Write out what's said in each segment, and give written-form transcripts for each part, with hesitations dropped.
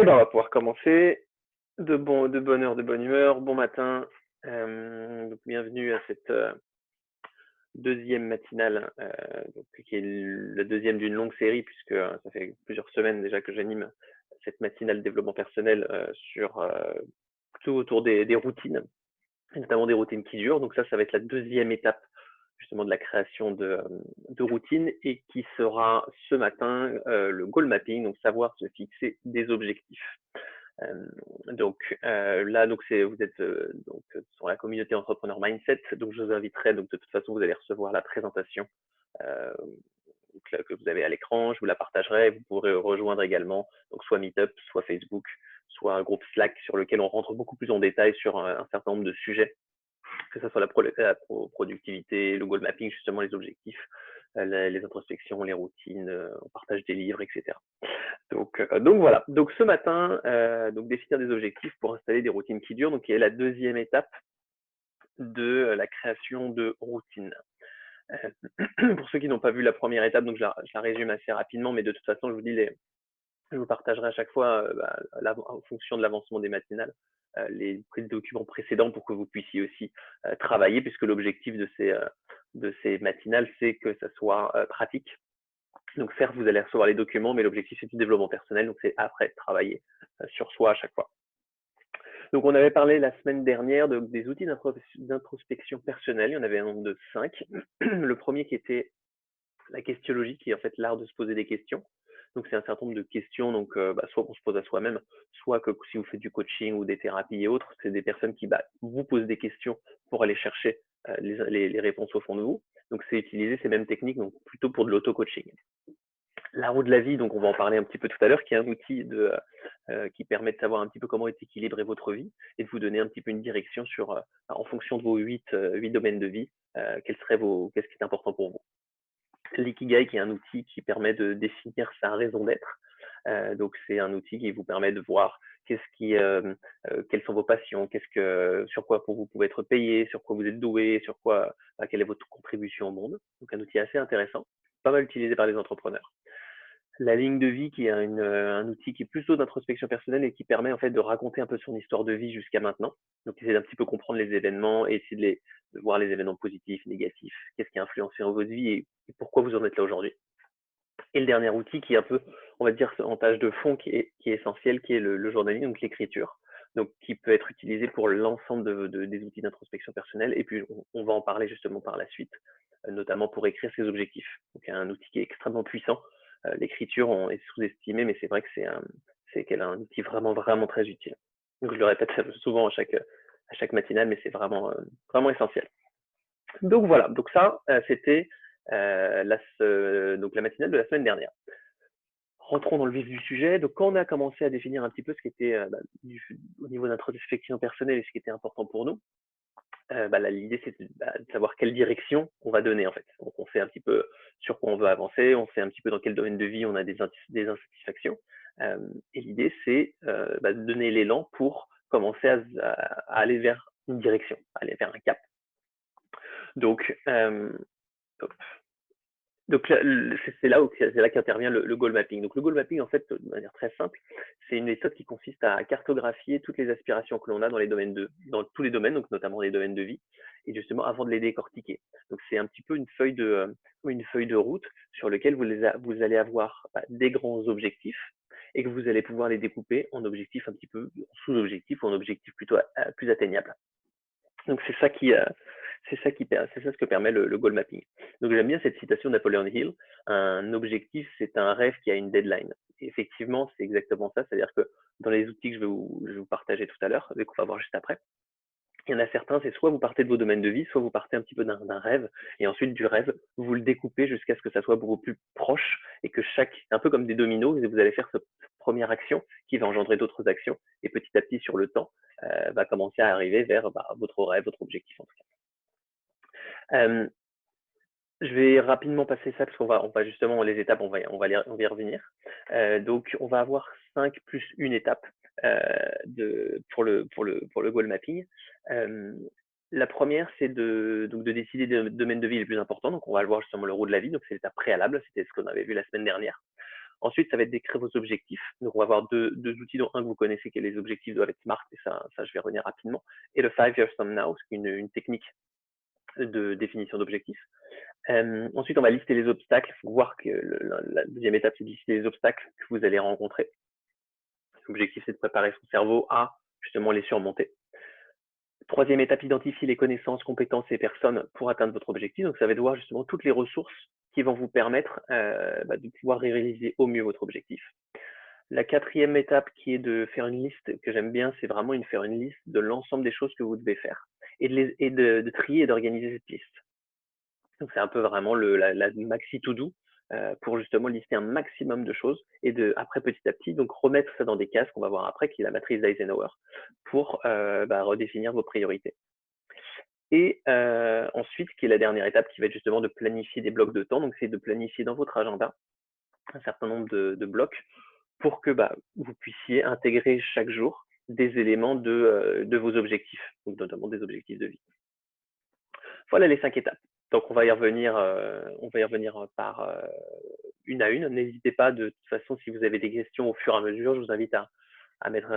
Eh ben, on va pouvoir commencer de bonne heure, de bonne humeur, bon matin. Donc bienvenue à cette deuxième matinale, qui est la deuxième d'une longue série, puisque ça fait plusieurs semaines déjà que j'anime cette matinale développement personnel sur tout autour des routines, et notamment des routines qui durent. Donc ça va être la deuxième étape justement de la création de routines et qui sera ce matin le goal mapping, donc savoir se fixer des objectifs. Là, donc vous êtes sur la communauté entrepreneur mindset. Donc je vous inviterai. Donc de toute façon, vous allez recevoir la présentation euh, que vous avez à l'écran. Je vous la partagerai. Vous pourrez rejoindre également donc soit Meetup, soit Facebook, soit un groupe Slack sur lequel on rentre beaucoup plus en détail sur un certain nombre de sujets, que ce soit la productivité, le goal mapping, justement les objectifs, les introspections, les routines, on partage des livres, etc. Donc voilà. Donc ce matin, donc définir des objectifs pour installer des routines qui durent, donc qui est la deuxième étape de la création de routines. Pour ceux qui n'ont pas vu la première étape, donc je la résume assez rapidement, mais de toute façon, je vous partagerai à chaque fois, en fonction de l'avancement des matinales, les documents précédents pour que vous puissiez aussi travailler, puisque l'objectif de ces matinales, c'est que ça soit pratique. Donc certes, vous allez recevoir les documents, mais l'objectif, c'est du développement personnel, donc c'est après travailler sur soi à chaque fois. Donc on avait parlé la semaine dernière des outils d'introspection personnelle. Il y en avait un nombre de 5. Le premier qui était la questiologie, qui est en fait l'art de se poser des questions. Donc c'est un certain nombre de questions, donc soit qu'on se pose à soi-même, soit que si vous faites du coaching ou des thérapies et autres, c'est des personnes qui vous posent des questions pour aller chercher les réponses au fond de vous. Donc c'est utiliser ces mêmes techniques, donc plutôt pour de l'auto-coaching. La roue de la vie, donc on va en parler un petit peu tout à l'heure, qui est un outil qui permet de savoir un petit peu comment est équilibrée votre vie et de vous donner un petit peu une direction sur, en fonction de vos 8 domaines de vie, qu'est-ce qui est important pour vous. L'ikigai, qui est un outil qui permet de définir sa raison d'être. Donc c'est un outil qui vous permet de voir quelles sont vos passions, sur quoi vous pouvez être payé, sur quoi vous êtes doué, quelle est votre contribution au monde. Donc un outil assez intéressant, pas mal utilisé par les entrepreneurs. La ligne de vie, qui est un outil qui est plutôt d'introspection personnelle et qui permet en fait de raconter un peu son histoire de vie jusqu'à maintenant. Donc essayer d'un petit peu comprendre les événements et essayer de voir les événements positifs, négatifs, qu'est-ce qui a influencé dans votre vie et pourquoi vous en êtes là aujourd'hui. Et le dernier outil qui est un peu, on va dire, en tâche de fond qui est essentiel, qui est le journaling, donc l'écriture, donc qui peut être utilisé pour l'ensemble des outils d'introspection personnelle. Et puis on va en parler justement par la suite, notamment pour écrire ses objectifs. Donc un outil qui est extrêmement puissant. L'écriture est sous-estimée, mais c'est vrai que qu'elle a un outil vraiment, vraiment très utile. Donc je le répète souvent à chaque matinale, mais c'est vraiment, vraiment essentiel. Donc voilà, donc ça, c'était donc la matinale de la semaine dernière. Rentrons dans le vif du sujet. Donc quand on a commencé à définir un petit peu ce qui était au niveau d'introspection personnelle et ce qui était important pour nous, l'idée c'est de savoir quelle direction on va donner en fait. Donc on sait un petit peu sur quoi on veut avancer, on sait un petit peu dans quel domaine de vie on a des insatisfactions. Et l'idée c'est de donner l'élan pour commencer à aller vers une direction, aller vers un cap. Donc, c'est là qu'intervient le goal mapping. Donc le goal mapping, en fait, de manière très simple, c'est une méthode qui consiste à cartographier toutes les aspirations que l'on a dans tous les domaines, donc notamment les domaines de vie, et justement avant de les décortiquer. Donc c'est un petit peu une feuille de route sur laquelle vous allez avoir des grands objectifs et que vous allez pouvoir les découper en objectifs un petit peu sous-objectifs ou en objectifs plutôt plus atteignables. Donc c'est ça ce que permet le goal mapping. Donc j'aime bien cette citation de Napoleon Hill. Un objectif, c'est un rêve qui a une deadline. Et effectivement, c'est exactement ça. C'est-à-dire que dans les outils que je vais vous partager tout à l'heure, et qu'on va voir juste après, il y en a certains, c'est soit vous partez de vos domaines de vie, soit vous partez un petit peu d'un rêve, et ensuite du rêve, vous le découpez jusqu'à ce que ça soit beaucoup plus proche, et que un peu comme des dominos, vous allez faire cette première action qui va engendrer d'autres actions, et petit à petit sur le temps, va commencer à arriver vers votre rêve, votre objectif en tout cas. Je vais rapidement passer ça parce qu'on va justement les étapes, on va y revenir. Donc on va avoir 5 plus une étape pour le goal mapping. La première, c'est de décider des domaines de vie les plus importants. Donc on va le voir justement le roue de la vie. Donc c'est l'étape préalable, c'était ce qu'on avait vu la semaine dernière. Ensuite, ça va être d'écrire vos objectifs. Donc, on va avoir deux outils, dont un que vous connaissez, qui est les objectifs doivent être SMART, et ça je vais revenir rapidement. Et le 5 years from now, c'est une technique de définition d'objectifs. Ensuite, on va lister les obstacles. Il faut voir que la deuxième étape, c'est de lister les obstacles que vous allez rencontrer. L'objectif, c'est de préparer son cerveau à justement les surmonter. Troisième étape, identifier les connaissances, compétences et personnes pour atteindre votre objectif. Donc, ça va être de voir justement toutes les ressources qui vont vous permettre de pouvoir réaliser au mieux votre objectif. La quatrième étape, qui est de faire une liste, que j'aime bien, c'est vraiment faire une liste de l'ensemble des choses que vous devez faire et de trier et d'organiser cette liste. Donc, c'est un peu vraiment la maxi to-do pour justement lister un maximum de choses et après, petit à petit, donc remettre ça dans des cases qu'on va voir après, qui est la matrice d'Eisenhower, pour redéfinir vos priorités. Et ensuite, qui est la dernière étape, qui va être justement de planifier des blocs de temps. Donc, c'est de planifier dans votre agenda un certain nombre de blocs pour que vous puissiez intégrer chaque jour des éléments de vos objectifs, donc notamment des objectifs de vie. Voilà les 5 étapes. Donc, on va y revenir par une à une. N'hésitez pas, de toute façon, si vous avez des questions au fur et à mesure, je vous invite à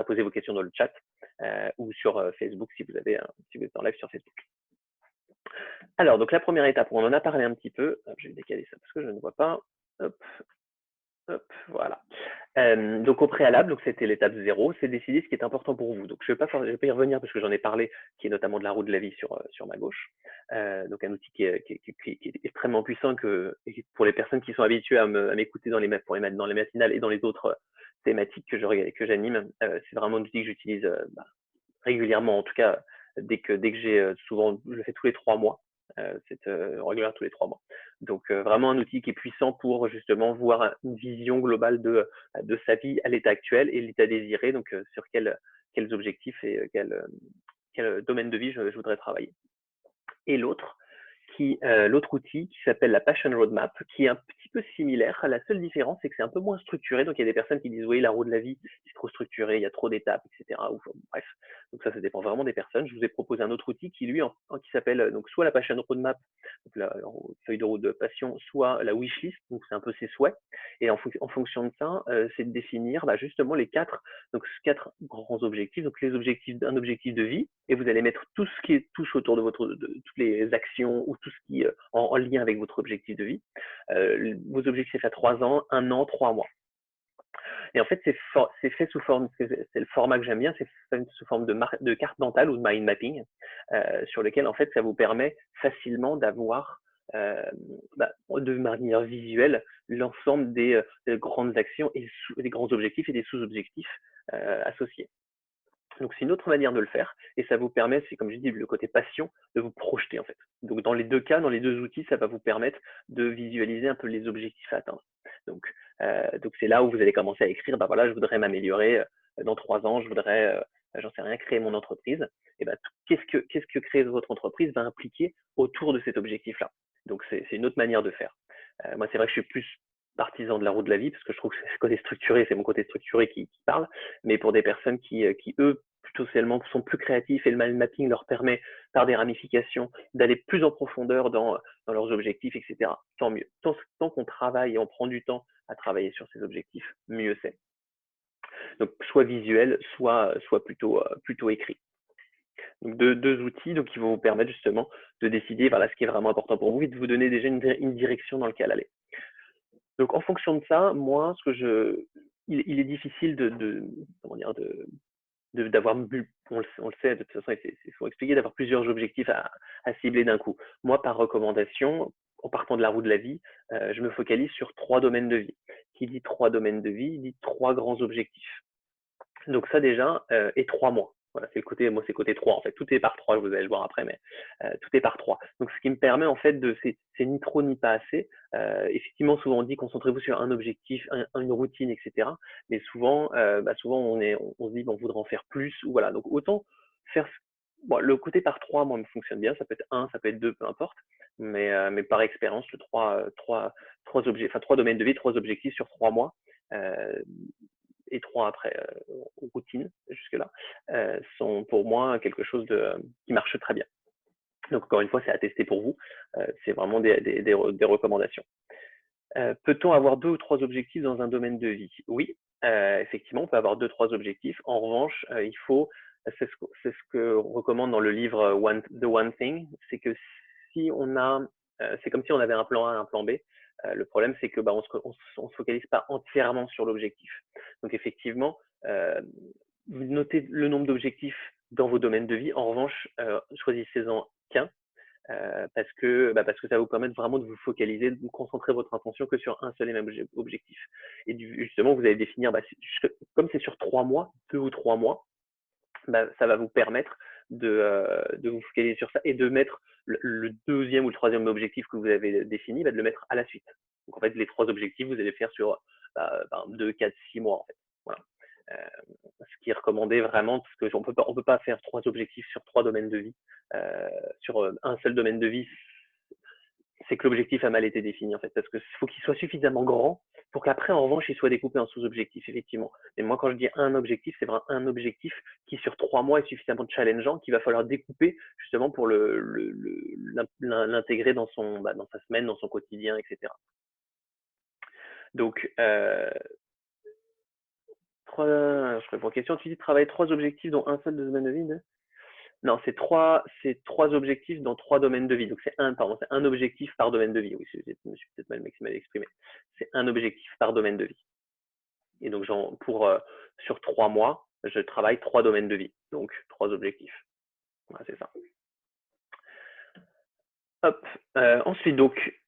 poser vos questions dans le chat ou sur Facebook si vous êtes en live sur Facebook. Alors, donc la première étape, on en a parlé un petit peu. Je vais décaler ça parce que je ne vois pas. Hop, hop, voilà. Donc au préalable, donc c'était l'étape 0, c'est décider ce qui est important pour vous. Donc je vais pas y revenir parce que j'en ai parlé, qui est notamment de la roue de la vie sur ma gauche. Donc un outil qui est extrêmement puissant pour les personnes qui sont habituées à m'écouter dans les matinales et dans les autres thématiques que j'anime. C'est vraiment un outil que j'utilise régulièrement, en tout cas dès que j'ai souvent, je le fais tous les 3 mois. C'est régulière tous les 3 mois. Donc vraiment un outil qui est puissant pour justement voir une vision globale de sa vie à l'état actuel et l'état désiré, donc sur quels objectifs et quel domaine de vie je voudrais travailler. Et l'autre outil qui s'appelle la Passion Roadmap, qui est un petit peu similaire. La seule différence, c'est que c'est un peu moins structuré. Donc, il y a des personnes qui disent, oui, la roue de la vie, c'est trop structuré, il y a trop d'étapes, etc. Bref, donc ça dépend vraiment des personnes. Je vous ai proposé un autre outil qui, lui, qui s'appelle donc soit la Passion Roadmap, donc la feuille de route de passion, soit la wishlist, donc c'est un peu ses souhaits. Et en fonction de ça, c'est de définir justement les quatre grands objectifs. Donc, les objectifs d'un objectif de vie, et vous allez mettre tout ce qui touche autour de toutes les actions ou tout ce qui est en lien avec votre objectif de vie. Vos objectifs à 3 ans, 1 an, 3 mois. Et en fait, c'est fait sous forme, c'est le format que j'aime bien, c'est fait sous forme de carte mentale ou de mind mapping, sur lequel en fait ça vous permet facilement d'avoir de manière visuelle l'ensemble des grandes actions et des grands objectifs et des sous-objectifs associés. Donc, c'est une autre manière de le faire et ça vous permet, c'est comme je dis, le côté passion, de vous projeter en fait. Donc, dans les deux cas, dans les deux outils, ça va vous permettre de visualiser un peu les objectifs à atteindre. Donc c'est là où vous allez commencer à écrire, voilà, je voudrais m'améliorer dans 3 ans, je voudrais, j'en sais rien, créer mon entreprise. Et qu'est-ce que créer votre entreprise va impliquer autour de cet objectif-là. Donc, c'est une autre manière de faire. Moi, c'est vrai que je suis plus partisan de la roue de la vie parce que je trouve que c'est ce côté structuré, c'est mon côté structuré qui parle. Mais pour des personnes qui eux, plutôt seulement sont plus créatifs et le mind mapping leur permet, par des ramifications, d'aller plus en profondeur dans leurs objectifs, etc. Tant mieux. Tant qu'on travaille et on prend du temps à travailler sur ces objectifs, mieux c'est. Donc, soit visuel, soit plutôt écrit. Donc, deux outils qui vont vous permettre justement de décider ce qui est vraiment important pour vous et de vous donner déjà une direction dans laquelle aller. Donc, en fonction de ça, moi, il est difficile d'avoir, on le sait, de toute façon, c'est souvent expliqué, d'avoir plusieurs objectifs à cibler d'un coup. Moi, par recommandation, en partant de la roue de la vie, je me focalise sur 3 domaines de vie. Qui dit 3 domaines de vie, dit 3 grands objectifs. Donc ça déjà, et 3 mois. Voilà, c'est côté 3 en fait. Tout est par 3, vous allez le voir après, mais tout est par 3. Donc ce qui me permet en fait c'est ni trop ni pas assez. Effectivement, souvent on dit concentrez-vous sur un objectif, une routine, etc. Mais souvent on se dit on voudrait en faire plus ou voilà. Donc autant faire le côté par 3, moi, me fonctionne bien. Ça peut être 1, ça peut être 2, peu importe. Mais par expérience, le 3 domaines de vie, 3 objectifs sur 3 mois. Et 3 après routine jusque-là, sont pour moi quelque chose qui marche très bien. Donc encore une fois, c'est à tester pour vous. C'est vraiment des recommandations. Peut-on avoir 2 ou 3 objectifs dans un domaine de vie? Oui, effectivement, on peut avoir 2-3 objectifs. En revanche, il faut c'est ce que recommande dans le livre, The One Thing, c'est que si on a, c'est comme si on avait un plan A, un plan B. Le problème, c'est que, bah, on se focalise pas entièrement sur l'objectif. Donc effectivement, vous notez le nombre d'objectifs dans vos domaines de vie. En revanche, choisissez-en qu'un parce que ça va vous permettre vraiment de vous focaliser, de vous concentrer votre attention que sur un seul et même objectif. Et justement, vous allez définir, comme c'est sur 3 mois, 2 ou 3 mois, ça va vous permettre de vous focaliser sur ça et de mettre le deuxième ou le troisième objectif que vous avez défini, de le mettre à la suite. Donc en fait, les 3 objectifs, vous allez faire sur 2, 4, 6 mois en fait. Voilà. Ce qui est recommandé vraiment, parce qu'on peut pas faire 3 objectifs sur 3 domaines de vie. Sur un seul domaine de vie, c'est que l'objectif a mal été défini en fait, parce qu'il faut qu'il soit suffisamment grand pour qu'après, en revanche, il soit découpé en sous-objectifs, effectivement. Mais moi, quand je dis un objectif, c'est vraiment un objectif qui, sur 3 mois, est suffisamment challengeant, qu'il va falloir découper justement pour l'intégrer dans dans sa semaine, dans son quotidien, etc. Donc, je réponds aux questions. Tu dis travailler 3 objectifs dont un seul de domaine de vie. Non, c'est trois objectifs dans 3 domaines de vie. Donc c'est un objectif par domaine de vie. Oui, je me suis peut-être mal exprimé. C'est un objectif par domaine de vie. Et donc sur 3 mois, je travaille 3 domaines de vie. Donc 3 objectifs. Voilà, c'est ça. Hop. Ensuite, donc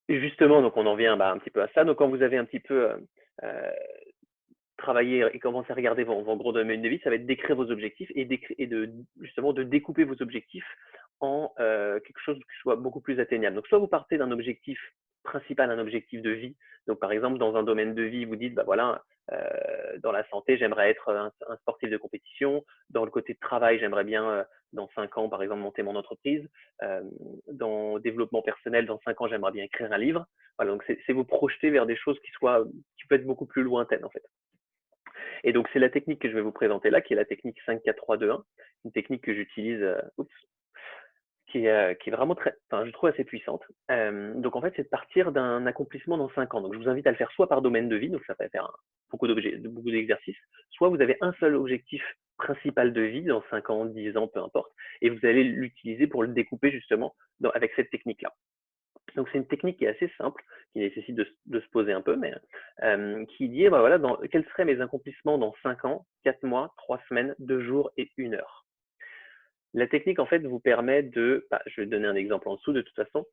justement, donc on en vient un petit peu à ça. Donc quand vous avez un petit peu travailler et commencer à regarder vos gros domaines de vie, ça va être d'écrire vos objectifs et justement de découper vos objectifs en quelque chose qui soit beaucoup plus atteignable. Donc soit vous partez d'un objectif principal, un objectif de vie. Donc par exemple, dans un domaine de vie, vous dites, voilà, dans la santé, j'aimerais être un sportif de compétition. Dans le côté de travail, j'aimerais bien, dans 5 ans, par exemple, monter mon entreprise. Dans le développement personnel, dans 5 ans, j'aimerais bien écrire un livre. Voilà, donc c'est vous projeter vers des choses qui peuvent être beaucoup plus lointaines, en fait. Et donc, c'est la technique que je vais vous présenter là, qui est la technique 5-4-3-2-1, une technique que j'utilise, qui est vraiment je trouve assez puissante. Donc, en fait, c'est de partir d'un accomplissement dans 5 ans. Donc, je vous invite à le faire soit par domaine de vie, donc ça va faire beaucoup d'exercices, soit vous avez un seul objectif principal de vie dans 5 ans, 10 ans, peu importe, et vous allez l'utiliser pour le découper justement avec cette technique-là. Donc c'est une technique qui est assez simple, qui nécessite de se poser un peu, mais qui dit, voilà, quels seraient mes accomplissements dans 5 ans, 4 mois, 3 semaines, 2 jours et 1 heure. La technique, en fait, vous permet je vais donner un exemple en dessous de toute façon.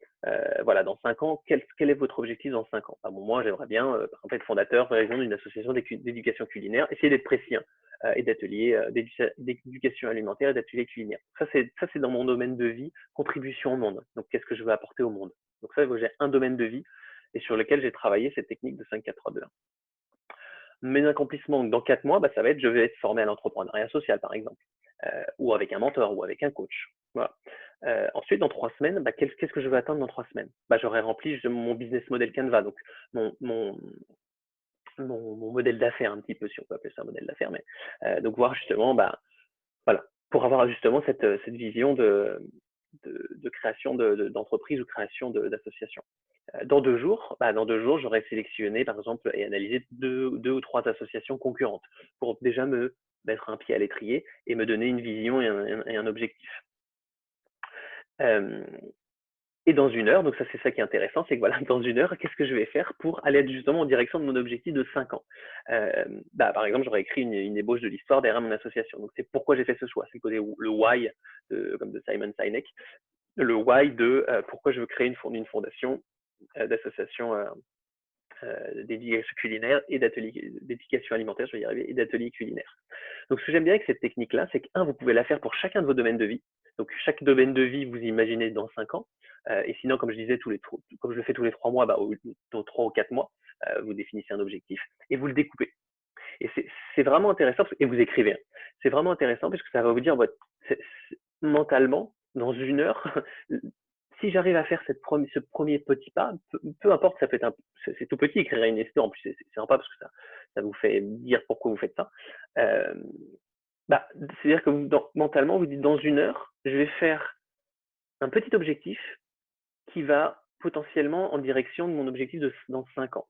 Voilà, dans 5 ans, quel est votre objectif dans 5 ans? Moi, j'aimerais bien, en fait, fondateur, par exemple, d'une association d'éducation culinaire, essayer d'être précis, et d'ateliers d'éducation alimentaire et d'ateliers culinaires. Ça, c'est dans mon domaine de vie, contribution au monde. Donc, qu'est-ce que je veux apporter au monde? Donc ça, j'ai un domaine de vie et sur lequel j'ai travaillé cette technique de 5-4-3-2-1. Mes accomplissements dans 4 mois, ça va être, je vais être formé à l'entrepreneuriat social, par exemple, ou avec un mentor, ou avec un coach. Voilà. Ensuite, dans 3 semaines, qu'est-ce que je veux atteindre dans 3 semaines? J'aurais rempli mon business model Canva, donc mon modèle d'affaires un petit peu, si on peut appeler ça un modèle d'affaires, mais donc voir justement, voilà, pour avoir justement cette vision de création d'entreprise ou création d'association. Dans 2 jours, j'aurais sélectionné, par exemple, et analysé deux ou 3 associations concurrentes pour déjà me mettre un pied à l'étrier et me donner une vision et un objectif. Et dans 1 heure, donc ça c'est ça qui est intéressant, c'est que voilà, dans 1 heure, qu'est-ce que je vais faire pour aller justement en direction de mon objectif de 5 ans? Par exemple, j'aurais écrit une ébauche de l'histoire derrière mon association. Donc c'est pourquoi j'ai fait ce choix. C'est le why, comme de Simon Sinek, le why de pourquoi je veux créer une fondation d'association d'éducation culinaire et d'éducation alimentaire, je vais y arriver, et d'ateliers culinaires. Donc ce que j'aime bien avec cette technique-là, c'est que, vous pouvez la faire pour chacun de vos domaines de vie. Donc chaque domaine de vie, vous imaginez dans 5 ans. Et sinon, comme je disais, comme je le fais tous les 3 mois, dans 3 ou 4 mois, vous définissez un objectif et vous le découpez. Et c'est vraiment intéressant, et vous écrivez. C'est vraiment intéressant parce que ça va vous dire, mentalement, dans 1 heure, si j'arrive à faire ce premier petit pas, peu importe, ça peut être c'est tout petit, écrire une histoire, en plus c'est sympa parce que ça vous fait dire pourquoi vous faites ça. C'est-à-dire que mentalement, vous dites dans 1 heure, je vais faire un petit objectif qui va potentiellement en direction de mon objectif dans 5 ans.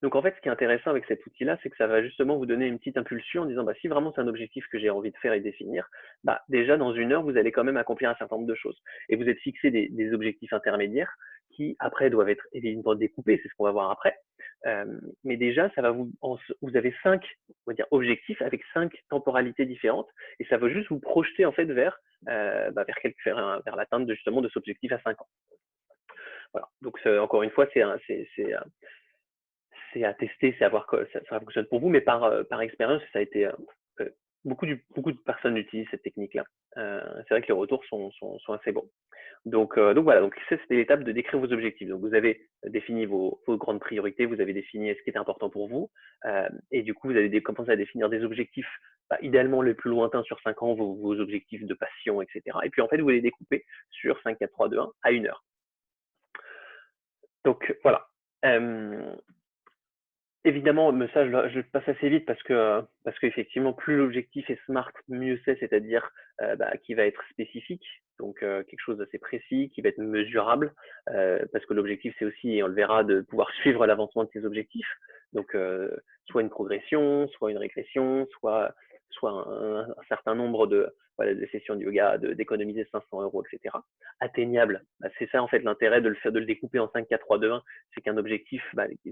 Donc en fait, ce qui est intéressant avec cet outil-là, c'est que ça va justement vous donner une petite impulsion en disant, bah, si vraiment c'est un objectif que j'ai envie de faire et définir, bah, déjà dans 1 heure, vous allez quand même accomplir un certain nombre de choses. Et vous êtes fixé des objectifs intermédiaires qui après doivent être évidemment découpés, c'est ce qu'on va voir après. Mais déjà, ça va vous avez 5, on va dire, objectifs avec 5 temporalités différentes, et ça va juste vous projeter en fait vers l'atteinte justement de cet objectif à 5 ans. Voilà. Donc encore une fois, c'est à tester, c'est à voir que ça fonctionne pour vous, mais par expérience, ça a été beaucoup de personnes utilisent cette technique-là. C'est vrai que les retours sont assez bons. Donc voilà, donc ça c'était l'étape de décrire vos objectifs. Donc vous avez défini vos grandes priorités, vous avez défini ce qui était important pour vous, et du coup vous avez commencé à définir des objectifs, idéalement les plus lointains sur 5 ans, vos objectifs de passion, etc. Et puis en fait vous les découpez sur 5, 4, 3, 2, 1 à 1 heure. Donc voilà. Évidemment, mais ça, je passe assez vite parce qu'effectivement, plus l'objectif est smart, mieux c'est, c'est-à-dire qui va être spécifique, donc quelque chose d'assez précis, qui va être mesurable, parce que l'objectif, c'est aussi, et on le verra, de pouvoir suivre l'avancement de ses objectifs. Donc, soit une progression, soit une régression, soit un certain nombre de sessions de yoga, d'économiser 500 euros, etc. Atteignable, c'est ça en fait l'intérêt de le découper en 5, 4, 3, 2, 1, c'est qu'un objectif,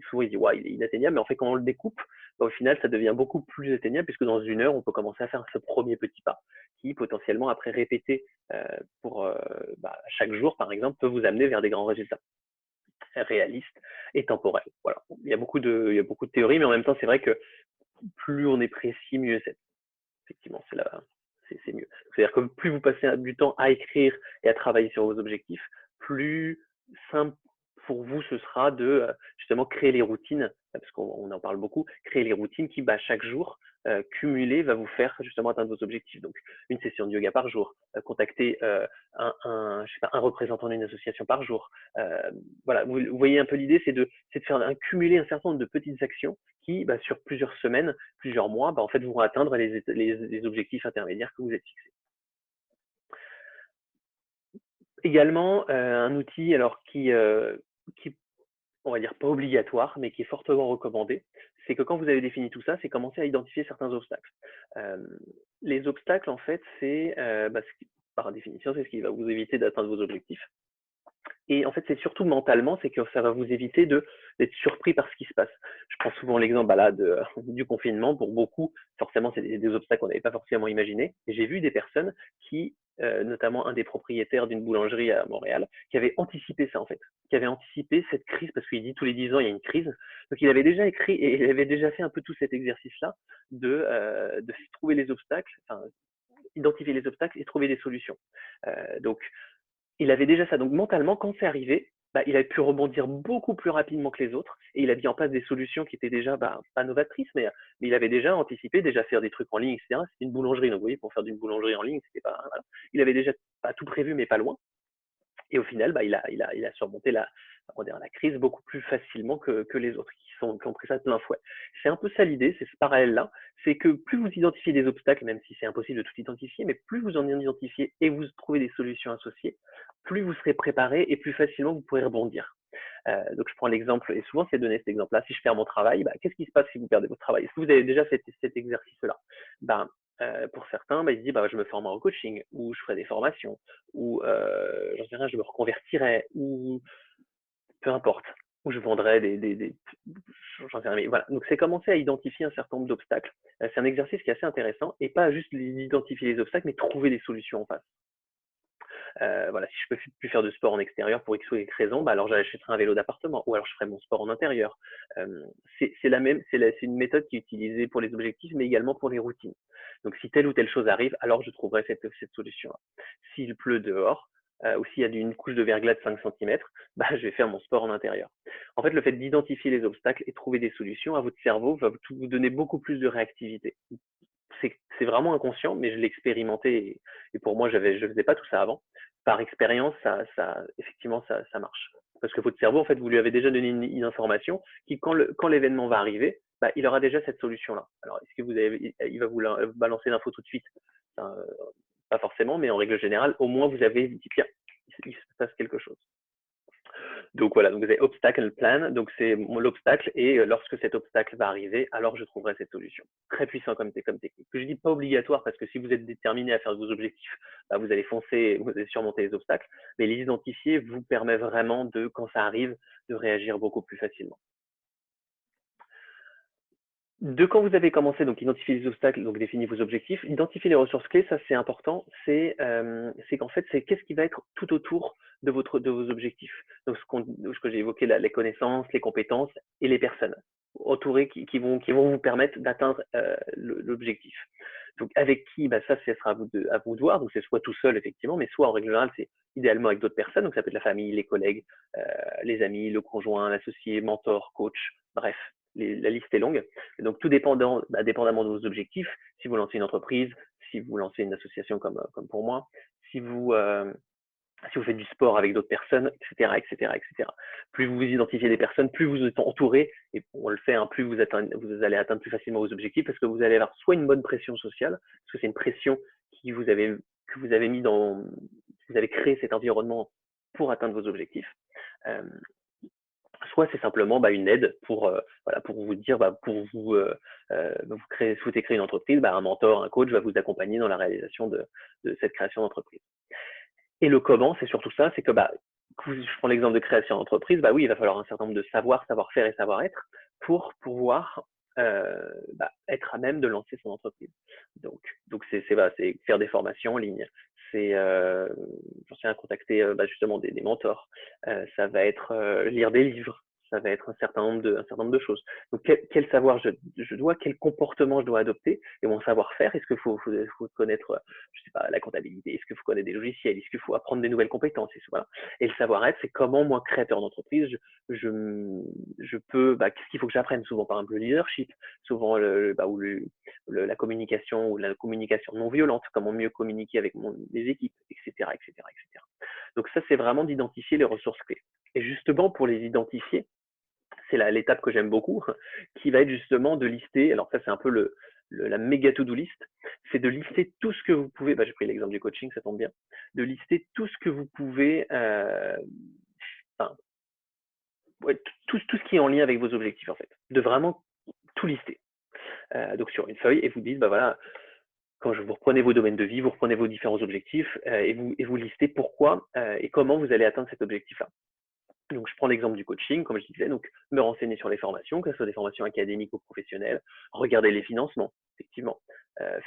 souvent il dit ouais, il est inatteignable, mais en fait quand on le découpe, au final ça devient beaucoup plus atteignable puisque dans 1 heure on peut commencer à faire ce premier petit pas qui potentiellement après répéter pour chaque jour par exemple peut vous amener vers des grands résultats réalistes et temporels. Voilà, il y a beaucoup de théories, mais en même temps c'est vrai que plus on est précis, mieux c'est. Effectivement, c'est mieux. C'est-à-dire que plus vous passez du temps à écrire et à travailler sur vos objectifs, plus simple pour vous ce sera de justement créer les routines, parce qu'on en parle beaucoup, créer les routines qui, chaque jour, cumulé, va vous faire justement atteindre vos objectifs. Donc, une session de yoga par jour, contacter je sais pas, un représentant d'une association par jour. Voilà, vous voyez un peu l'idée, c'est de faire cumuler un certain nombre de petites actions qui, sur plusieurs semaines, plusieurs mois, en fait, vont atteindre les objectifs intermédiaires que vous êtes fixés. Également, un outil alors qui, on va dire pas obligatoire, mais qui est fortement recommandé, c'est que quand vous avez défini tout ça, c'est commencer à identifier certains obstacles. Les obstacles, en fait, c'est, par définition, c'est ce qui va vous éviter d'atteindre vos objectifs. Et en fait, c'est surtout mentalement, c'est que ça va vous éviter d'être surpris par ce qui se passe. Je prends souvent l'exemple du confinement. Pour beaucoup, forcément, c'est des obstacles qu'on n'avait pas forcément imaginés. J'ai vu des personnes qui, notamment un des propriétaires d'une boulangerie à Montréal, qui avait anticipé ça en fait, qui avait anticipé cette crise parce qu'il dit tous les 10 ans il y a une crise. Donc il avait déjà écrit et il avait déjà fait un peu tout cet exercice-là de trouver les obstacles, enfin, identifier les obstacles et trouver des solutions. Donc il avait déjà ça. Donc mentalement, quand c'est arrivé, il avait pu rebondir beaucoup plus rapidement que les autres et il a mis en place des solutions qui étaient déjà pas novatrices, mais il avait déjà anticipé, déjà faire des trucs en ligne, etc. C'était une boulangerie, donc vous voyez, pour faire d'une boulangerie en ligne, c'était pas. Voilà. Il avait déjà pas tout prévu, mais pas loin. Et au final, il a surmonté la crise beaucoup plus facilement que les autres qui ont pris ça de plein fouet. C'est un peu ça l'idée, c'est ce parallèle-là, c'est que plus vous identifiez des obstacles, même si c'est impossible de tout identifier, mais plus vous en identifiez et vous trouvez des solutions associées, plus vous serez préparé et plus facilement vous pourrez rebondir. Donc je prends l'exemple, et souvent c'est donné cet exemple-là, si je perds mon travail, qu'est-ce qui se passe si vous perdez votre travail? Est-ce que vous avez déjà fait cet exercice-là? Pour certains, ils se disent je me formerai au coaching, ou je ferai des formations, ou j'en sais rien, je me reconvertirai, ou peu importe, ou je vendrai j'en sais rien. Mais voilà, donc c'est commencer à identifier un certain nombre d'obstacles. C'est un exercice qui est assez intéressant, et pas juste identifier les obstacles, mais trouver des solutions en face. Voilà, si je peux plus faire de sport en extérieur pour X ou Y raison, alors j'achèterai un vélo d'appartement, ou alors je ferai mon sport en intérieur. C'est une méthode qui est utilisée pour les objectifs, mais également pour les routines. Donc si telle ou telle chose arrive, alors je trouverai cette solution-là. S'il pleut dehors, ou s'il y a une couche de verglas de 5 cm, je vais faire mon sport en intérieur. En fait, le fait d'identifier les obstacles et trouver des solutions à votre cerveau va vous donner beaucoup plus de réactivité. C'est vraiment inconscient, mais je l'ai expérimenté et pour moi, je faisais pas tout ça avant. Par expérience, effectivement, ça marche. Parce que votre cerveau, en fait, vous lui avez déjà donné une information qui, quand l'événement va arriver, il aura déjà cette solution-là. Alors, est-ce que il va vous balancer l'info tout de suite? Pas forcément, mais en règle générale, au moins, vous avez dit, tiens, il se passe quelque chose. Donc voilà, donc vous avez obstacle plan, donc c'est l'obstacle et lorsque cet obstacle va arriver, alors je trouverai cette solution. Très puissant comme technique. Que je dis pas obligatoire parce que si vous êtes déterminé à faire vos objectifs, bah, vous allez foncer, vous allez surmonter les obstacles, mais les identifier vous permet vraiment de, quand ça arrive, de réagir beaucoup plus facilement. De quand vous avez commencé, donc identifier les obstacles, donc définir vos objectifs, identifier les ressources clés, ça c'est important, c'est qu'en fait, c'est qu'est-ce qui va être tout autour de vos objectifs. Donc ce que j'ai évoqué, là, les connaissances, les compétences et les personnes entourées qui vont vous permettre d'atteindre l'objectif. Donc avec qui, bah, ça, ce sera à vous de voir, donc c'est soit tout seul effectivement, mais soit en règle générale, c'est idéalement avec d'autres personnes, donc ça peut être la famille, les collègues, les amis, le conjoint, l'associé, mentor, coach, bref, la liste est longue. Et donc, tout dépendant, bah, dépendamment de vos objectifs, si vous lancez une entreprise, si vous lancez une association comme pour moi, si vous, euh, si vous faites du sport avec d'autres personnes, etc., etc., etc. Plus vous identifiez des personnes, plus vous êtes entouré, et on le fait, hein, plus vous allez atteindre plus facilement vos objectifs parce que vous allez avoir soit une bonne pression sociale, parce que c'est une pression que vous avez mis dans, vous avez créé cet environnement pour atteindre vos objectifs. Euh, Soit c'est simplement bah, une aide voilà, pour vous dire, bah, vous souhaitez créer une entreprise, bah, un mentor, un coach va vous accompagner dans la réalisation de cette création d'entreprise. Et le comment, c'est surtout ça, c'est que bah, je prends l'exemple de création d'entreprise, bah oui, il va falloir un certain nombre de savoir-faire et savoir-être pour pouvoir bah, être à même de lancer son entreprise. Donc c'est faire des formations en ligne, c'est j'en sais rien, contacter bah, justement des mentors, ça va être lire des livres, ça va être un certain nombre de choses. Donc quel savoir je dois, quel comportement je dois adopter et mon savoir-faire, est-ce qu'il faut connaître je sais pas, la comptabilité, est-ce qu'il faut connaître des logiciels, est-ce qu'il faut apprendre des nouvelles compétences, voilà. Et le savoir-être, c'est comment moi, créateur d'entreprise, je peux, bah, qu'est-ce qu'il faut que j'apprenne souvent, par exemple, le leadership, souvent bah, ou la communication ou la communication non violente, comment mieux communiquer avec les équipes, etc., etc., etc. Donc ça, c'est vraiment d'identifier les ressources clés. Et justement, pour les identifier, c'est l'étape que j'aime beaucoup, qui va être justement de lister, alors ça c'est un peu la méga to-do list, c'est de lister tout ce que vous pouvez, bah, j'ai pris l'exemple du coaching, ça tombe bien, de lister tout ce que vous pouvez, enfin, ouais, tout ce qui est en lien avec vos objectifs en fait, de vraiment tout lister. Donc sur une feuille et vous dites, bah voilà, quand vous reprenez vos domaines de vie, vous reprenez vos différents objectifs et vous listez pourquoi et comment vous allez atteindre cet objectif-là. Donc, je prends l'exemple du coaching, comme je disais, donc me renseigner sur les formations, que ce soit des formations académiques ou professionnelles, regarder les financements, effectivement,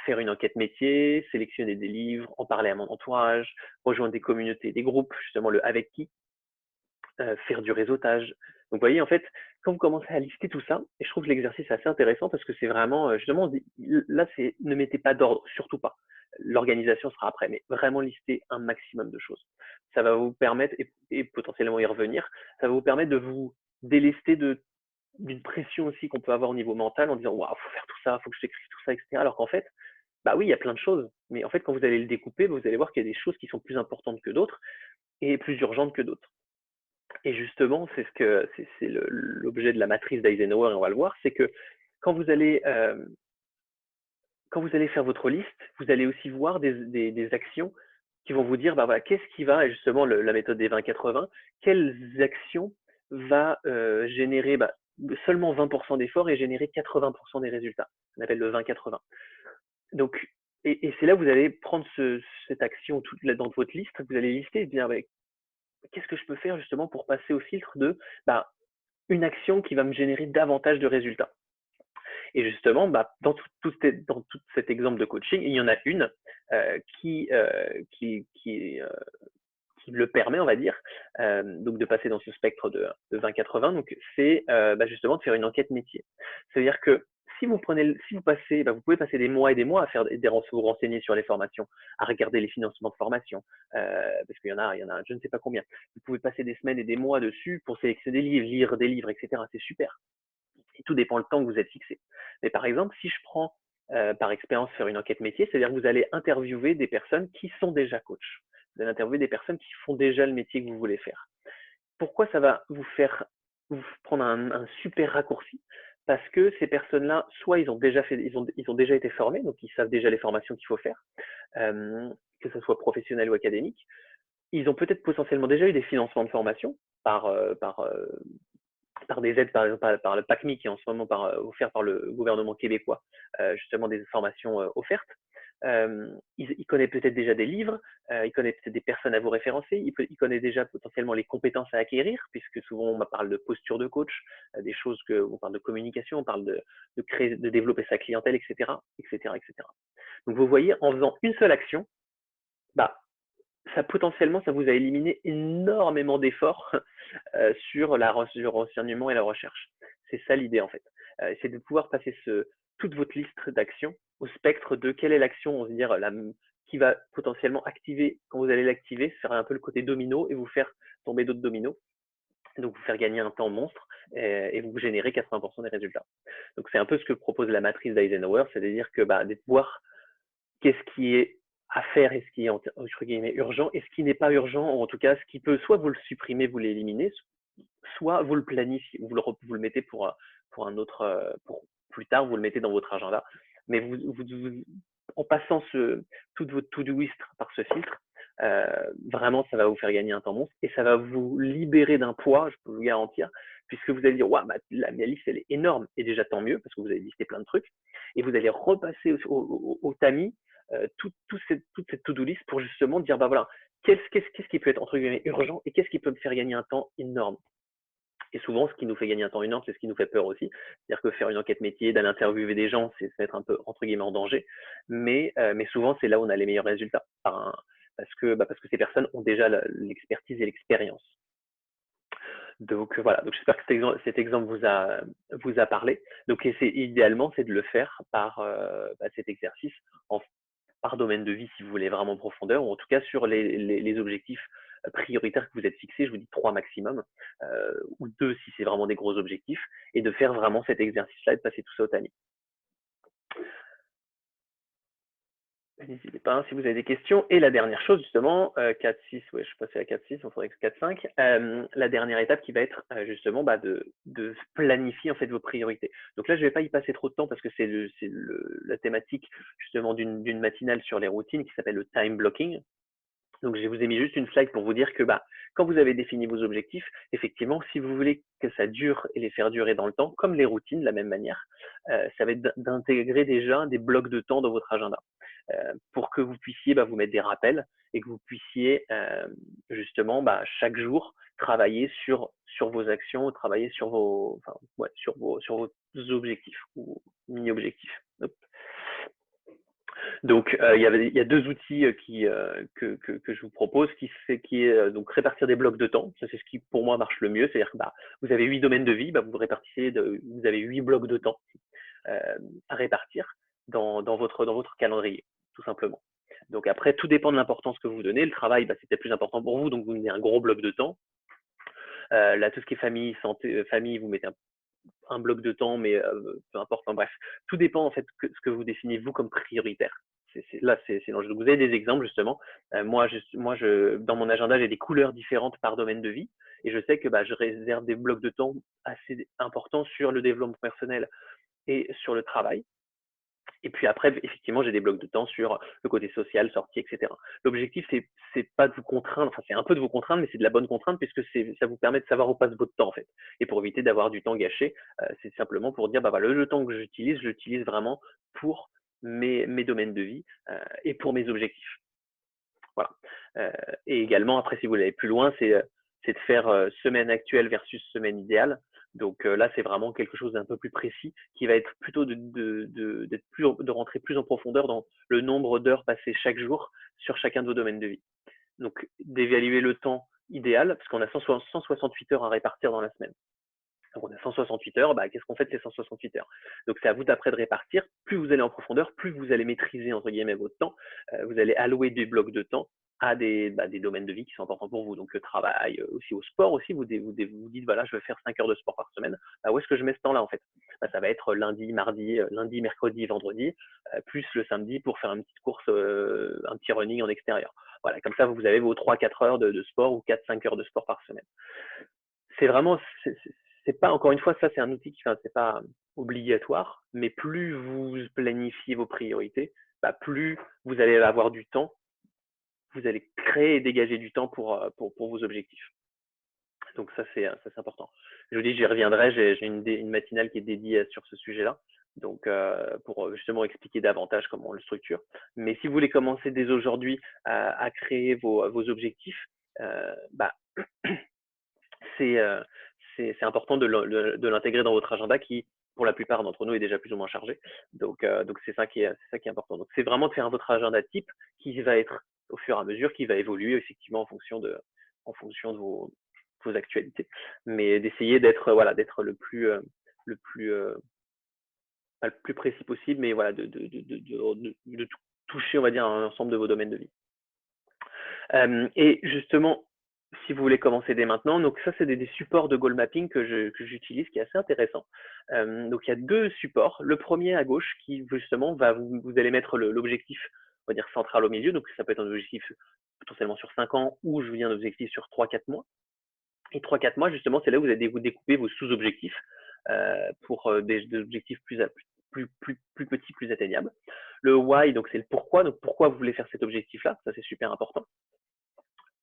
faire une enquête métier, sélectionner des livres, en parler à mon entourage, rejoindre des communautés, des groupes, justement le avec qui, faire du réseautage. Donc, vous voyez, en fait, quand vous commencez à lister tout ça, et je trouve l'exercice assez intéressant parce que c'est vraiment, justement, là, c'est ne mettez pas d'ordre, surtout pas. L'organisation sera après, mais vraiment lister un maximum de choses. Ça va vous permettre, et potentiellement y revenir, ça va vous permettre de vous délester d'une pression aussi qu'on peut avoir au niveau mental en disant, waouh, faut faire tout ça, faut que je t'écrive tout ça, etc. Alors qu'en fait, bah oui, il y a plein de choses, mais en fait, quand vous allez le découper, vous allez voir qu'il y a des choses qui sont plus importantes que d'autres et plus urgentes que d'autres. Et justement, c'est l'objet de la matrice d'Eisenhower, et on va le voir, c'est que quand vous allez faire votre liste, vous allez aussi voir des actions qui vont vous dire, bah voilà, qu'est-ce qui va, et justement la méthode des 20-80, quelles actions va générer bah, seulement 20% d'efforts et générer 80% des résultats. On appelle le 20-80. Donc, et c'est là où vous allez prendre cette action dans votre liste, vous allez lister et dire, bah, qu'est-ce que je peux faire justement pour passer au filtre de bah, une action qui va me générer davantage de résultats. Et justement, bah, dans tout cet exemple de coaching, il y en a une qui le permet, on va dire, donc de passer dans ce spectre de 20-80. Donc, c'est bah, justement de faire une enquête métier. C'est-à-dire que si vous passez, bah, vous pouvez passer des mois et des mois à vous renseigner sur les formations, à regarder les financements de formation, parce qu'il y en a, je ne sais pas combien. Vous pouvez passer des semaines et des mois dessus pour sélectionner des livres, lire des livres, etc. C'est super. Et tout dépend le temps que vous êtes fixé. Mais par exemple, si je prends par expérience faire une enquête métier, c'est-à-dire que vous allez interviewer des personnes qui sont déjà coachs. Vous allez interviewer des personnes qui font déjà le métier que vous voulez faire. Pourquoi ça va vous prendre un super raccourci? Parce que ces personnes-là, soit ils ont déjà été formés, donc ils savent déjà les formations qu'il faut faire, que ce soit professionnel ou académique. Ils ont peut-être potentiellement déjà eu des financements de formation, par des aides, par exemple par le PACMI qui est en ce moment offert par le gouvernement québécois, justement des formations offertes. Il connaît peut-être déjà des livres, il connaît peut-être des personnes à vous référencer, il connaît déjà potentiellement les compétences à acquérir, puisque souvent on parle de posture de coach, des choses on parle de communication, on parle de créer, de développer sa clientèle, etc., etc., etc. Donc vous voyez, en faisant une seule action, bah, potentiellement, ça vous a éliminé énormément d'efforts sur le renseignement et la recherche. C'est ça l'idée en fait. C'est de pouvoir passer toute votre liste d'actions au spectre de quelle est l'action, on va dire, qui va potentiellement activer, quand vous allez l'activer, faire un peu le côté domino et vous faire tomber d'autres dominos. Donc vous faire gagner un temps monstre et vous générez 80% des résultats. Donc c'est un peu ce que propose la matrice d'Eisenhower, c'est-à-dire que de voir qu'est-ce qui est à faire et ce qui est entre guillemets urgent et ce qui n'est pas urgent, ou en tout cas ce qui peut soit vous le supprimez, vous l'éliminez, soit vous le planifiez, vous le mettez pour un autre, pour plus tard, vous le mettez dans votre agenda. Mais en passant toute votre to-do list par ce filtre, vraiment, ça va vous faire gagner un temps monstre et ça va vous libérer d'un poids, je peux vous garantir, puisque vous allez dire, ouais, ma liste, elle est énorme, et déjà tant mieux, parce que vous avez listé plein de trucs, et vous allez repasser au tamis toute cette to-do list pour justement dire, voilà, qu'est-ce qui peut être entre guillemets urgent et qu'est-ce qui peut me faire gagner un temps énorme. Et souvent, ce qui nous fait gagner un temps énorme, c'est ce qui nous fait peur aussi. C'est-à-dire que faire une enquête métier, d'aller interviewer des gens, c'est se mettre un peu, entre guillemets, en danger. Mais souvent, c'est là où on a les meilleurs résultats. Parce que ces personnes ont déjà l'expertise et l'expérience. Donc voilà, donc j'espère que cet exemple vous a parlé. Donc idéalement, c'est de le faire par cet exercice par domaine de vie si vous voulez vraiment en profondeur, ou en tout cas sur les objectifs prioritaires que vous êtes fixés, je vous dis 3 maximum, ou 2 si c'est vraiment des gros objectifs, et de faire vraiment cet exercice-là et de passer tout ça au tamis. N'hésitez pas si vous avez des questions. Et la dernière chose, justement, 4-6, ouais, je suis passé à 4-6, il faudrait que 4-5. La dernière étape qui va être justement de planifier en fait vos priorités. Donc là, je ne vais pas y passer trop de temps parce que c'est la thématique justement d'une matinale sur les routines qui s'appelle le time blocking. Donc, je vous ai mis juste une slide pour vous dire que quand vous avez défini vos objectifs, effectivement, si vous voulez que ça dure et les faire durer dans le temps, comme les routines de la même manière, ça va être d'intégrer déjà des blocs de temps dans votre agenda pour que vous puissiez vous mettre des rappels et que vous puissiez justement chaque jour travailler sur vos actions, travailler sur sur vos objectifs ou mini-objectifs. Donc, il y a 2 outils que je vous propose, qui est donc répartir des blocs de temps. Ça, c'est ce qui, pour moi, marche le mieux. C'est-à-dire que vous avez 8 domaines de vie, vous répartissez, vous avez 8 blocs de temps à répartir dans votre calendrier, tout simplement. Donc après, tout dépend de l'importance que vous donnez. Le travail, c'est peut-être plus important pour vous, donc vous mettez un gros bloc de temps. Là, tout ce qui est famille, santé, famille, vous mettez un bloc de temps, mais peu importe. Enfin, bref, tout dépend en fait ce que vous définissez vous comme prioritaire. Là, c'est l'enjeu. Vous avez des exemples justement. Moi, dans mon agenda, j'ai des couleurs différentes par domaine de vie, et je sais que je réserve des blocs de temps assez importants sur le développement personnel et sur le travail. Et puis après, effectivement, j'ai des blocs de temps sur le côté social, sortie, etc. L'objectif, c'est pas de vous contraindre, enfin, c'est un peu de vous contraindre, mais c'est de la bonne contrainte puisque ça vous permet de savoir où passe votre temps, en fait. Et pour éviter d'avoir du temps gâché, c'est simplement pour dire, voilà, le temps que j'utilise, je l'utilise vraiment pour mes domaines de vie et pour mes objectifs. Voilà. Et également, après, si vous voulez aller plus loin, c'est de faire semaine actuelle versus semaine idéale. Donc là, c'est vraiment quelque chose d'un peu plus précis qui va être plutôt de rentrer plus en profondeur dans le nombre d'heures passées chaque jour sur chacun de vos domaines de vie. Donc d'évaluer le temps idéal, parce qu'on a 168 heures à répartir dans la semaine. Donc on a 168 heures, qu'est-ce qu'on fait de ces 168 heures? Donc c'est à vous d'après de répartir. Plus vous allez en profondeur, plus vous allez maîtriser entre guillemets votre temps. Vous allez allouer des blocs de temps à des domaines de vie qui sont importants pour vous. Donc le travail, aussi au sport aussi, vous dites voilà, je vais faire 5 heures de sport par semaine. Où est-ce que je mets ce temps-là en fait? Ça va être lundi, mercredi, vendredi, plus le samedi pour faire une petite course, un petit running en extérieur. Voilà, comme ça vous avez vos 3-4 heures de sport ou 4-5 heures de sport par semaine. C'est vraiment, c'est pas, encore une fois, ça c'est un outil qui, c'est pas obligatoire, mais plus vous planifiez vos priorités, plus vous allez avoir du temps, vous allez créer et dégager du temps pour vos objectifs. Donc ça, c'est important. Je vous dis, j'y reviendrai, j'ai une matinale qui est dédiée sur ce sujet-là, donc pour justement expliquer davantage comment on le structure. Mais si vous voulez commencer dès aujourd'hui à créer vos objectifs, bah, c'est c'est important de l'intégrer dans votre agenda qui, pour la plupart d'entre nous, est déjà plus ou moins chargé. Donc c'est ça qui est important. Donc c'est vraiment de faire votre agenda type qui va être au fur et à mesure, qui va évoluer effectivement en fonction de vos actualités, mais d'essayer d'être voilà, d'être le plus pas le plus précis possible, mais voilà, de toucher, on va dire, un ensemble de vos domaines de vie. Et justement, si vous voulez commencer dès maintenant, donc ça, c'est des supports de goal mapping que j'utilise, qui est assez intéressant. Donc, il y a deux supports. Le premier à gauche, qui justement, vous allez mettre l'objectif, on va dire, central au milieu. Donc, ça peut être un objectif potentiellement sur 5 ans ou je vous dis un objectif sur 3-4 mois. Et 3-4 mois, justement, c'est là où vous allez vous découper vos sous-objectifs pour des objectifs plus petits, plus atteignables. Le why, donc c'est le pourquoi. Donc, pourquoi vous voulez faire cet objectif-là? Ça, c'est super important.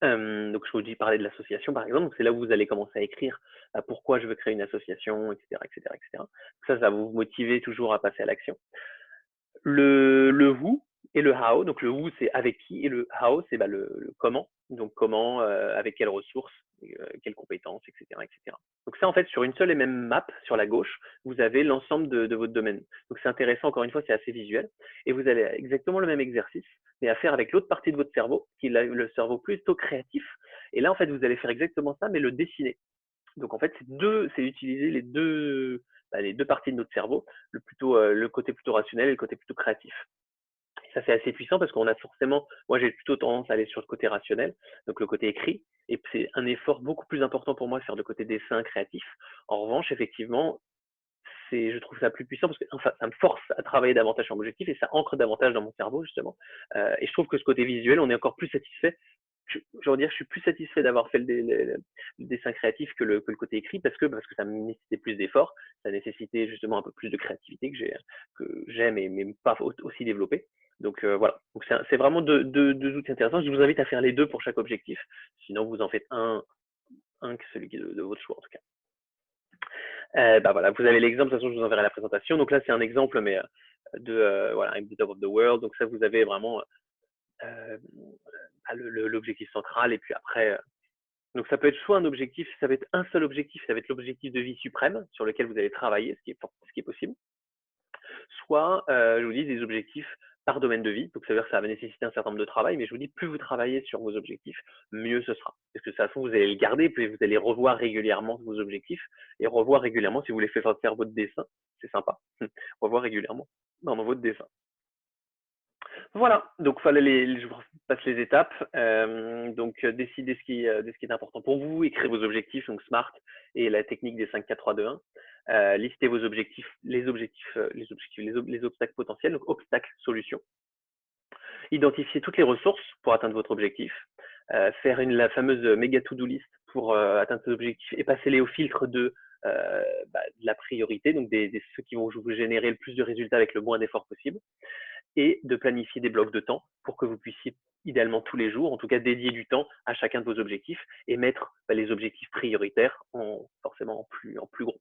Donc je vous dis parler de l'association par exemple, c'est là où vous allez commencer à écrire pourquoi je veux créer une association, etc., etc., etc. Ça va vous motiver toujours à passer à l'action. Le who et le how. Donc le who c'est avec qui et le how c'est le comment. Donc comment, avec quelles ressources, quelles compétences, etc., etc. Donc ça en fait sur une seule et même map sur la gauche, vous avez l'ensemble de votre domaine. Donc c'est intéressant, encore une fois, c'est assez visuel. Et vous allez exactement le même exercice, mais à faire avec l'autre partie de votre cerveau, qui est le cerveau plutôt créatif. Et là en fait vous allez faire exactement ça, mais le dessiner. Donc en fait, c'est utiliser les deux parties de notre cerveau, le côté plutôt rationnel et le côté plutôt créatif. Et ça, c'est assez puissant parce qu'on a forcément, moi j'ai plutôt tendance à aller sur le côté rationnel, donc le côté écrit, et c'est un effort beaucoup plus important pour moi de faire le côté dessin créatif. En revanche, effectivement, je trouve ça plus puissant parce que enfin, ça me force à travailler davantage sur mon objectif et ça ancre davantage dans mon cerveau justement. Et je trouve que ce côté visuel, on est encore plus satisfait. Je suis plus satisfait d'avoir fait le dessin créatif que le côté écrit parce que ça me nécessitait plus d'efforts, ça nécessitait justement un peu plus de créativité que j'aime mais pas aussi développé. Donc voilà, donc c'est vraiment deux outils intéressants. Je vous invite à faire les deux pour chaque objectif. Sinon, vous en faites un que celui de votre choix en tout cas. Bah voilà, vous avez l'exemple, de toute façon, je vous enverrai la présentation. Donc là, c'est un exemple, mais voilà, I'm the top of the world. Donc ça, vous avez vraiment l'objectif central. Et puis après, donc ça peut être soit un objectif, ça peut être un seul objectif, ça va être l'objectif de vie suprême sur lequel vous allez travailler, ce qui est possible. Soit, je vous dis, des objectifs par domaine de vie. Donc ça veut dire que ça va nécessiter un certain nombre de travail, mais je vous dis, plus vous travaillez sur vos objectifs, mieux ce sera. Parce que de toute façon, vous allez le garder, puis vous allez revoir régulièrement vos objectifs et revoir régulièrement si vous voulez faire votre dessin. C'est sympa. Revoir régulièrement dans votre dessin. Voilà, donc je vous passe les étapes. Donc décidez de ce qui est important pour vous, écrivez vos objectifs, donc SMART et la technique des 5, 4, 3, 2, 1. Listez vos objectifs, les obstacles potentiels, donc obstacles, solutions. Identifiez toutes les ressources pour atteindre votre objectif. Faire la fameuse méga to-do list pour atteindre ces objectifs et passer-les au filtre de la priorité, donc ceux qui vont vous générer le plus de résultats avec le moins d'efforts possible, et de planifier des blocs de temps pour que vous puissiez idéalement tous les jours, en tout cas dédier du temps à chacun de vos objectifs et mettre les objectifs prioritaires forcément en plus gros.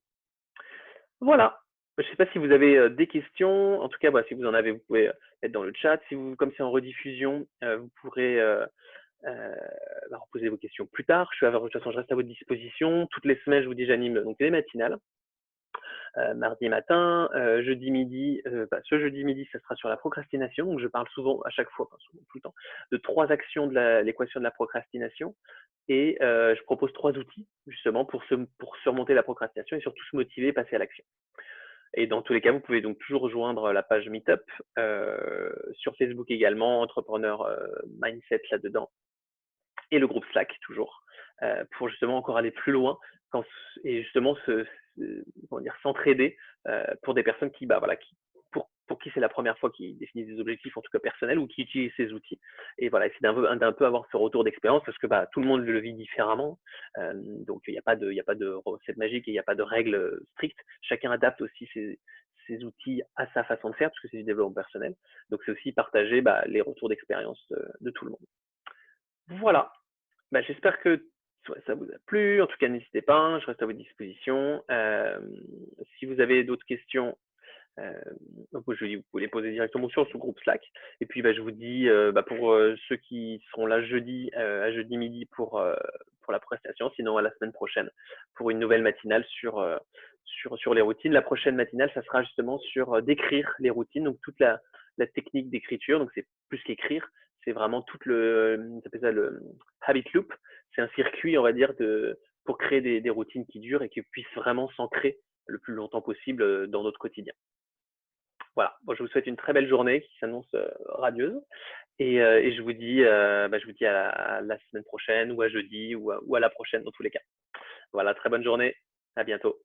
Voilà. Je ne sais pas si vous avez des questions. En tout cas, si vous en avez, vous pouvez mettre dans le chat. Comme c'est en rediffusion, vous pourrez poser vos questions plus tard. De toute façon, je reste à votre disposition. Toutes les semaines, je vous dis, j'anime donc les matinales. Mardi matin, jeudi midi, ce jeudi midi, ça sera sur la procrastination. Donc, je parle souvent, à chaque fois, enfin souvent, tout le temps, de 3 actions de l'équation de la procrastination. Et je propose 3 outils, justement, pour surmonter la procrastination et surtout se motiver et passer à l'action. Et dans tous les cas, vous pouvez donc toujours rejoindre la page Meetup, sur Facebook également, Entrepreneur Mindset là-dedans, et le groupe Slack toujours, pour justement encore aller plus loin et justement s'entraider pour des personnes pour qui c'est la première fois qu'ils définissent des objectifs, en tout cas personnels, ou qui utilisent ces outils. Et voilà, c'est d'un peu avoir ce retour d'expérience parce que tout le monde le vit différemment. Donc il n'y a pas de recette magique et il n'y a pas de règles strictes. Chacun adapte aussi ses outils à sa façon de faire parce que c'est du développement personnel. Donc c'est aussi partager les retours d'expérience de tout le monde. Voilà. J'espère que soit ça vous a plu. En tout cas, n'hésitez pas, hein, je reste à votre disposition. Si vous avez d'autres questions, donc je vous dis, vous pouvez les poser directement sur ce groupe Slack. Et puis, je vous dis, pour ceux qui seront là jeudi, à jeudi midi pour la prestation, sinon à la semaine prochaine pour une nouvelle matinale sur les routines. La prochaine matinale, ça sera justement sur décrire les routines, donc toute la technique d'écriture. Donc, c'est plus qu'écrire, c'est vraiment tout on appelle ça le habit loop. C'est un circuit, on va dire, pour créer des routines qui durent et qui puissent vraiment s'ancrer le plus longtemps possible dans notre quotidien. Voilà, bon, je vous souhaite une très belle journée qui s'annonce radieuse et je vous dis à la semaine prochaine ou à jeudi ou à la prochaine dans tous les cas. Voilà, très bonne journée, à bientôt.